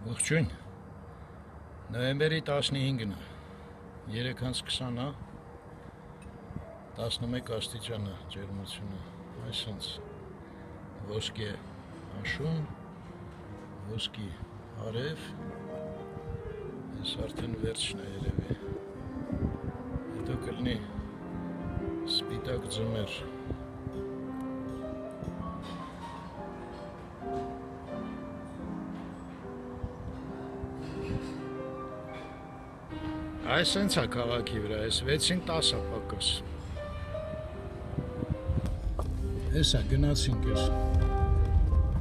Ողջույն, նոյեմբերի 15-ն է, 3:20 է, 11 աստիճան է ջերմությունը, այսինչ ոսկե աշուն, ոսկի արև, այս արդեն վերջն է երևի, հետո կլինի սպիտակ ձմեր։ Այս հենց է քաղաքի վրա, այս 6-ին 10 է պակաս։ Ես է գնացինք ես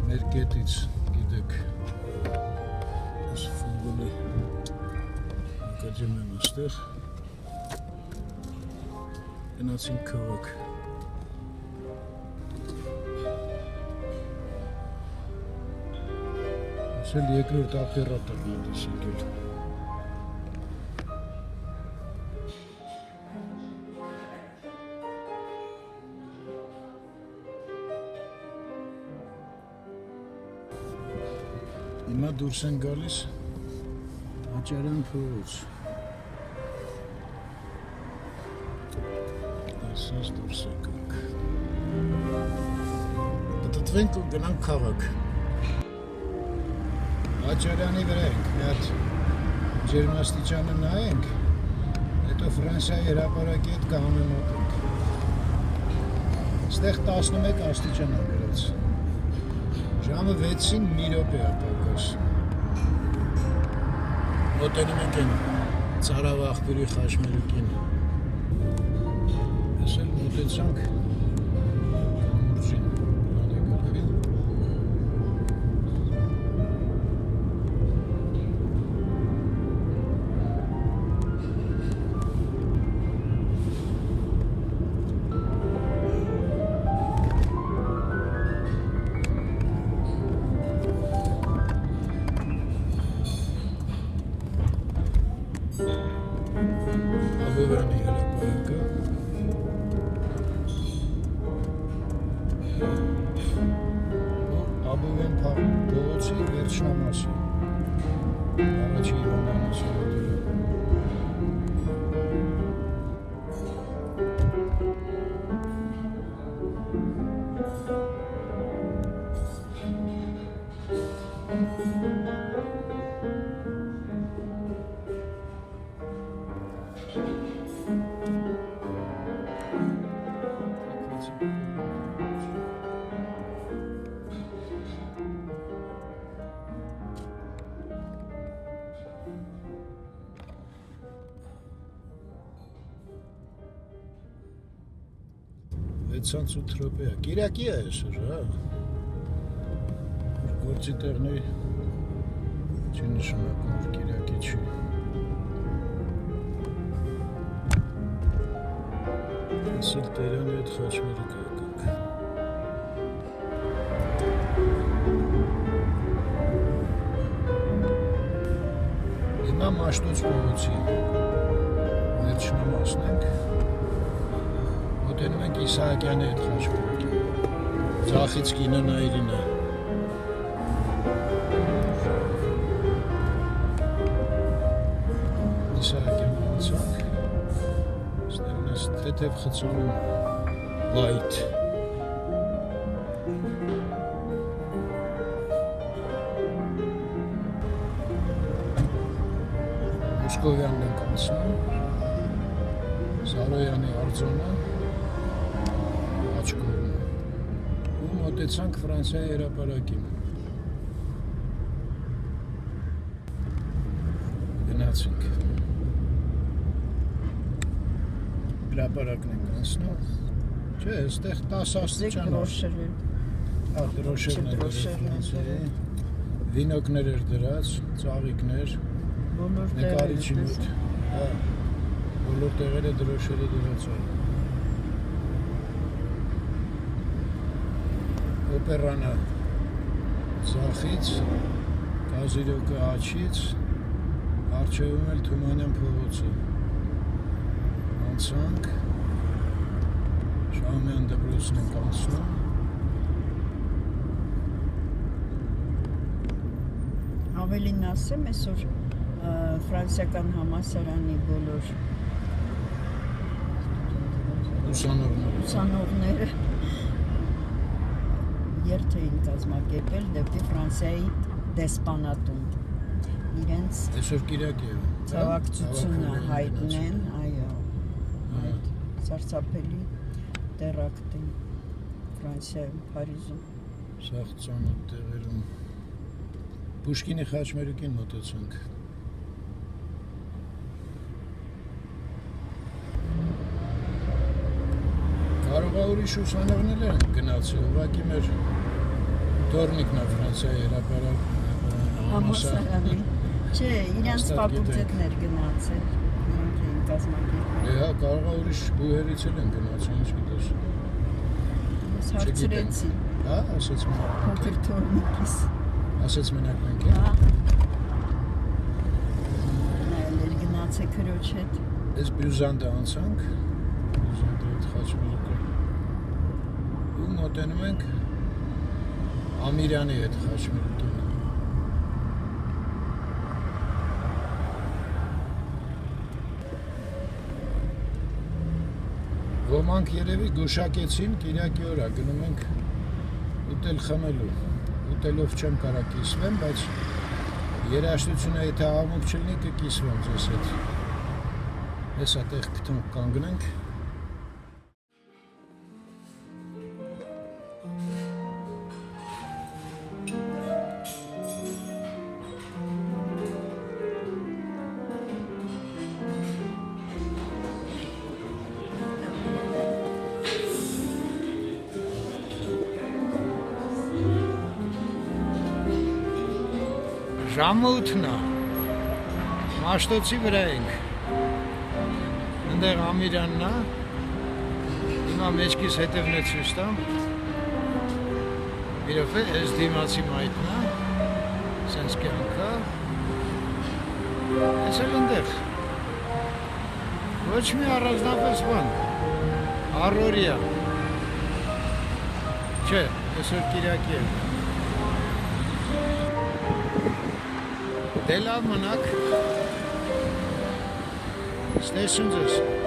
մեր կետից, գիտեք, ես ֆուտբոլի ակադեմ եմ աստեղ, գնացինք քաղաք։ Ես էլ երկրորդ ապերատորն եմ դես եկել։ Հիմա դուրս են գալիս Աճարյան փողոց։ Այսպես դուրս եկանք։ Դտվենք ու գնանք քաղաք։ Աճարյանի վրա ենք, մի հատ ջերմաստիճանը նայենք, հետո Ֆրանսիայի հրապարակի հետ կհամեմատենք։ Այստեղ 11 աստիճան է գրած։ Ժամը 6-ին մի րոպե է պակաս։ Մոտենում ենք են Ծարավ աղբյուրի խաչմերուկին։ Ես էլ մոտեցանք կամուրջին բանեկարգին։ Աբովյանի հրապարակը Աբովյան փողոցի վերջնամասը առաջի հիվանդանոցի մոտերը Վեցանց 8 րոպե է, կիրակի է այսօր, հա, գործի տեղների չի նշանակում, որ կիրակի չի։ Այսիլ Տերյանի հետ խաչմերուկ եկանք։ Հիմա Մաշտոց փողոցի վերջնամասն ենք։ Մոտենում ենք Իսահակյանի հետ խաչմերուկին, ձախից կինը նայրին է։ Իսահակյանը անցանք, ստեղն ես թեթև խցանում լայթ։ Մոսկովյանն ենք անցնում, Սարոյանի արձանը, ու մոտեցանք Ֆրանսիայի հրապարակին։ Գնացինք։ Հրապարակն ենք անցնում։ Չէ, այստեղ 10 աստիճան է։ Հա, դրոշերն են Ֆրանսիայի։ Վինոկներ էր դրած, ծաղիկներ, նկարիչի մոտ։ Հա, բոլոր տեղերը դրոշերը դրած են։ Օպերանը ձախից, Կազիրոկը աջից, առջևում էլ Թումանյան փողոցը։ Անցանք, Շահումյան դպրոցն ենք անցնում։ Ավելին ասեմ, այսօր ֆրանսիական համալսարանի բոլոր ուսանողները երթ էին կազմակերպել դեպի Ֆրանսիայի դեսպանատուն։ Իրենց այսօր կիրակ է ցավակցությունը հայտնեն, այո, այդ սարսափելի տերակտին Ֆրանսիայում, Փարիզում։ Սաղ ծանոթ տեղերում Պուշկինի խաչմերուկին մոտեցանք։ Կարող է ուրիշ ուսանողներ են գնացել, ուղղակի մեր Դորնիկն է Ֆրանսիայի հրապարակ համալսարանի։ Չէ, իրանց ֆակուլտետներ գնացել, իրանք էին կազմակերպել։ Հա, կարող է ուրիշ բուհերից են գնացել, ինչ գիտես։ Ես հարցրեցի։ Հա, ասեց մենակ։ Փոքր թորնիկիս։ Ասեց մենակ մենք։ Հա։ Նայել գնացե քրոջ հետ։ Այս բյուզանդը անցանք, բյուզանդը հետ խաչմերուկը։ Ու մոտենում ենք Ամիրյանի հետ խաչմերուկին։ Ոմանք երևի գուշակեցին, կիրակի օր է գնում ենք ուտել խմելու։ Ուտելով չեմ կարա կիսվեմ, բայց երաշտությունը եթե համուկ չլինի կկիսվեմ ձեզ հետ։ Հեսա տեղ կանգնենք։ Ժամը 8-ն է, Մաշտոցի վրա ենք, ընդեղ Ամիրյանն է, հիմա մեջքիս հետևն է ցույց տամ, իրոք է, ես դիմացի մայթն է, սենց կյանք է, ես էլ ընդեղ, ոչ մի առանձնապես բան, առօրյա, չէ, այսօր կիրակի է, Դե լավ մնաք, ստեսուն ձեզ։